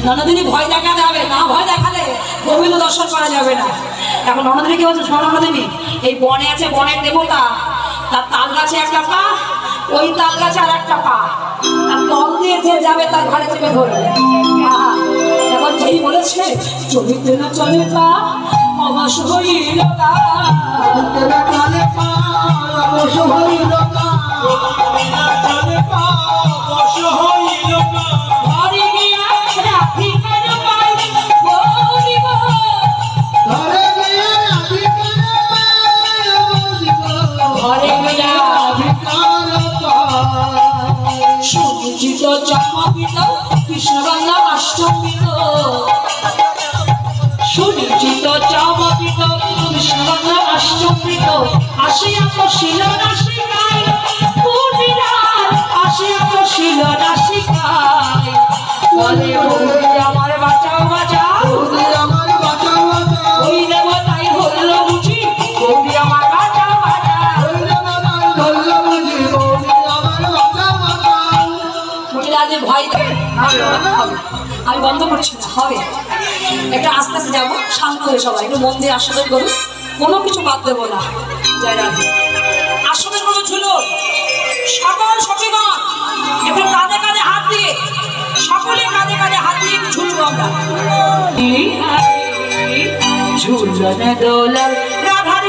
ননদিনী ভয় দেখাতে হবে, না ভয় দেখালে গোবিন্দ দর্শন করা যাবে না। এখন ননদিনী কি বলছে, শোনো ননদিনী, এই বনে আছে বনের দেবতা, তার তাল গাছে একটা পা, ওই তাল গাছে আর একটা পা, আর তল দিয়ে যে যাবে তার ঘরে চেপে ধরবে। এখন যেই বলেছে চলিতে না চলে পা অবশ হইল না, সুচিত চমকিত কৃষ্ণ বাংলা অষ্টমিত, সুনিচিত চমকিত কৃষ্ণ বাংলা অষ্টমিত, আসিয়া তো শিল নাসিকায় পুটিরার, আসিয়া তো শিল নাসিকায়, বলে আমার বাঁচাও বাঁচাও, আমার বাঁচাও বাঁচাও, ওই দেবতাই ধরল বুঝি গৌরী আমার বাঁচাও বাঁচাও, ওই দেবতাই ধরল বুঝি গৌরী আমার বাঁচাও বাঁচাও। মুটিরাজের ভয় আমি বন্ধ করছি না, হবে একটু আস্তে আস্তে যাবো, শান্ত হয়ে সবাই একটু মন দিয়ে আস্বাদন করুন, কোনো কিছু বাদ দেবো না। জয় রাধে। আস্বাদন করবো ঝুলো, সকল সখীগণ একটু কাঁধে কাঁধে হাত দিয়ে, সকলে কাঁধে কাঁধে হাত দিয়ে ঝুলবো আমরা। ঝুলন দোলন রাধার